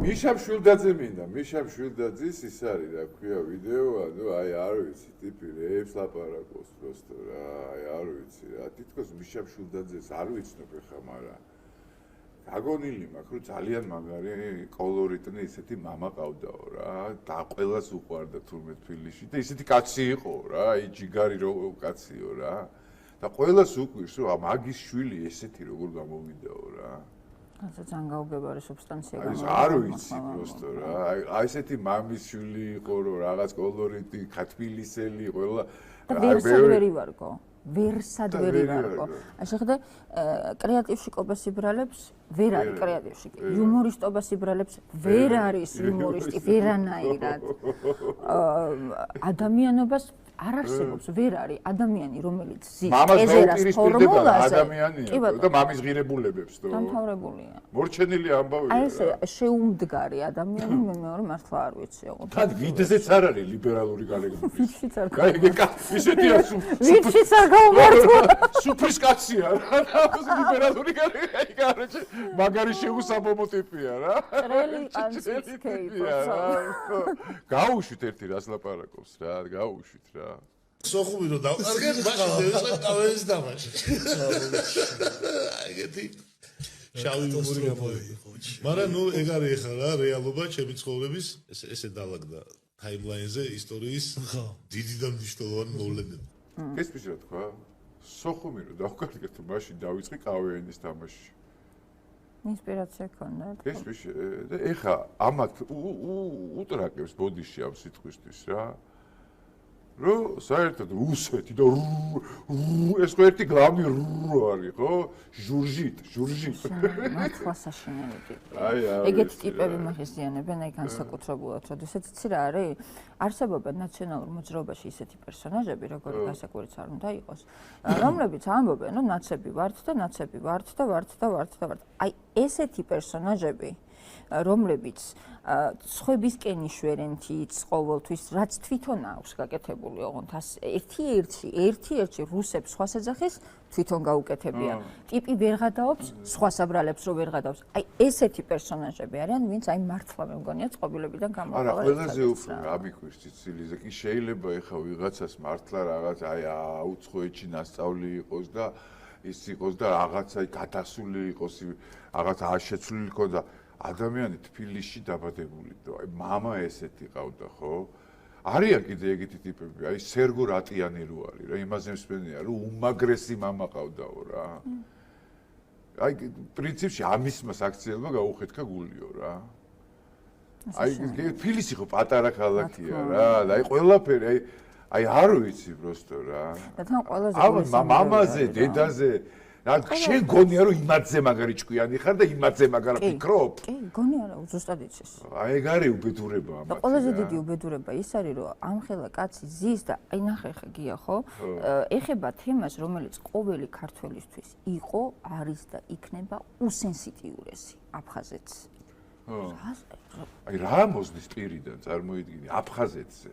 მიშამ შვილდაძე მინდა, მიშამ შვილდაძის ის არის, რა ქვია, ვიდეო, ანუ აი არ ვიცი, ტიპი რეებს ლაპარაკობს просто რა, აი არ ვიცი რა, თითქოს მიშამ შვილდაძეს არ ვიცნობ ხა, მაგრამ გაგონილი მაქვს, რომ ძალიან მაგარი კოლორიტნი ისეთი მამა ყავდაო რა, და ყველას უყვარდა თურმე თბილისში და ისეთი კაცი იყო რა, აი ჯიგარი რო კაციო რა. და ყველას უკვირს, რომ მაგის შვილი ესეთი როგორ გამოვიდაო რა. ასე ძალიან გაუგებარი სუბსტანცია გამოვიდა. არ ვიცი просто რა. აი ესეთი მამის შვილი იყო, რომ რაღაც კოლორიტი, თბილისელი, ყველა და ვერსად ვერი ვარგო. ვერსად ვერი ვარგო. აი შეხედე კრეატივში ყობას იბრალებს, ვერ არის კრეატივში. იუმორისტობას იბრალებს, ვერ არის იუმორისტი, ვერანაირად. ადამიანობას არ არსებობს, ვერ არის ადამიანი, რომელიც ზის ეზერას ფორმულაზე და მამის ღირებულებებს და დამთავრებულია. მორჩენილი ამბავია. აი ესე შეუმდგარი ადამიანი მე მეორე მართლა არ ვიცი. თან ვიდზეც არ არის ლიბერალური განეგრება. ვიდშიც არ ისეთია ვიდშიც არ გაუმართლა. სუფრის კაცია რა. ლიბერალური განეგრება, აი კაროჩე, მაგარი შეუსაბამო ტიპია რა. ტრელი ანცის კეიპოსა. გაუშვით ერთი რას ლაპარაკობს რა, გაუშვით რა. სოხუმი რომ დავყარგეთ, მაშინ დავიწყებ კავერის დამაში. აიგეთი შავი უმორი გამოვიდა. მაგრამ ნუ ეგ არის ახლა რა რეალობა ჩემი ცხოვრების, ესე დაალაგდა ტაიმლაინზე ისტორიის დიდი და მნიშვნელოვანი მოვლენები. ეს ის რა თქვა? სოხუმი რომ დავყარგეთ, მაშინ დავიწყე კავერის დამაში. ინსპირაცია ქონდა. ეს და ეხა ამათ უტრაკებს ბოდიში ამ სიტყვისთვის რა. რომ საერთოდ რუსეთი და ეს ხო ერთი გლავი არის ხო? ჟურჟით. მართლა საშინელი ტიპი. ეგეთი ტიპები მახიზიანებენ აი განსაკუთრებულად, როდესაც იცი რა არის? არსებობენ ნაციონალურ მოძრაობაში ისეთი პერსონაჟები, როგორი გასაკვირიც არ უნდა იყოს, რომლებიც ამბობენ, რომ ნაცები ვართ და ნაცები ვართ და ვართ. აი ესეთი პერსონაჟები რომლებიც სხვებისკენ იშვერენთი ყოველთვის რაც თვითონ აქვს გაკეთებული ოღონდ ერთი-ერთი რუსებს სხვას ეძახის თვითონ გაუკეთებია. ტიპი ვერ გადაობს, სხვას აბრალებს რომ ვერ გადაობს. აი ესეთი პერსონაჟები არიან, ვინც აი მართლა მე მგონია წყობილებიდან გამოყვა. არა, ყველაზე უფრო რა მიქვირს ცილიზე კი შეიძლება ეხა ვიღაცას მართლა რაღაც აი აუცხოეთში ნასწავლი იყოს და ის იყოს და რაღაცა გადასული იყოს, რაღაც აღშეცვლილი იყოს და ადამიანი თბილისში დაბადებული და აი мама ესეთი ყავდა ხო? არიან კიდე ეგეთი ტიპები, აი სერგო რატიანი რო არის რა, იმაზე მსმენია რომ უმაგრესი мама ყავდაო რა. აი პრინციპში ამისმა საქციელმა გაუხეთქა გულიო რა. აი თბილისი ხო პატარა ქალაქია რა, აი ყველაფერი აი არ ვიცი просто რა. და თან ყველაზე მამაზე, დედაზე რა შენ გონია რომ იმათზე მაგარი ჭკვიანი ხარ და იმათზე მაგარ ფიქრობ? კი, გონია რა, ზუსტად იცის. აი ეგ არის უბედურება ამათ. და ყველაზე დიდი უბედურება ის არის რომ ამხელა კაცი ზის და აი ნახე ხა გია ხო? ეხება თემას, რომელიც ყოველი ქართველისთვის იყო, არის და იქნება უსენსიტიურესი აფხაზეთს. აი რა მოსდის პირიდან წარმოიდგინე აფხაზეთზე.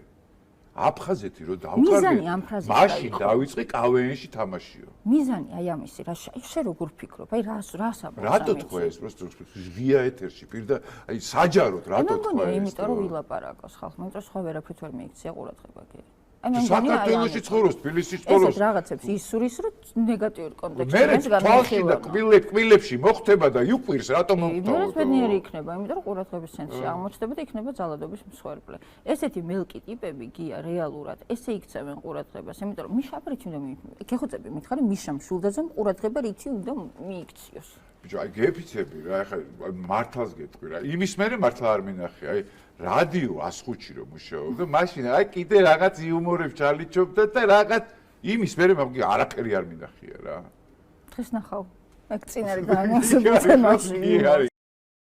აფხაზეთი რო დავყარგე, მაშინ დავიწყე კავეენში თამაშიო. მიზანი აი ამისი რა შე როგორ ფიქრობ? აი რას ამბობ? რატო თქვა ეს просто ღია ეთერში პირდა აი საჯაროდ რატო თქვა ეს? იმიტომ რომ ვილაპარაკოს ხალხმა, იმიტომ რომ სხვა ვერაფრით ვერ მიიქცია ყურადღება კი. საქართველოში ცხოვრობს, თბილისში ცხოვრობს. ეს რაღაცებს ისურის რომ ნეგატიური კონტექსტი ეს განხილვა. კბილებში მოხდება და იყვირს რატომ მოხდება? იმერად ბედნიერი იქნება, იმიტომ რომ ყურადღების ცენტრში აღმოჩნდება და იქნება ძალადობის მსხვერპლი. ესეთი მელკი ტიპები გია რეალურად ესე იქცევენ ყურადღებას, იმიტომ რომ მიშაბრით უნდა გეხოცები მითხარი მიშამ შულდაძემ ყურადღება რითი უნდა მიიქციოს. ბიჭო, აი გეფიცები რა, ახლა მართლაც გეტყვი რა. იმის მერე მართლა არ მინახე, აი რადიო 105-ში რომ მუშაობდა, მაშინ აი კიდე რაღაც იუმორებს ჩალიჩობდა და რაღაც იმის მერე არაფერი არ მინახია რა. დღეს ნახავ, ეგ წინ არის განმასწორებული თემაში.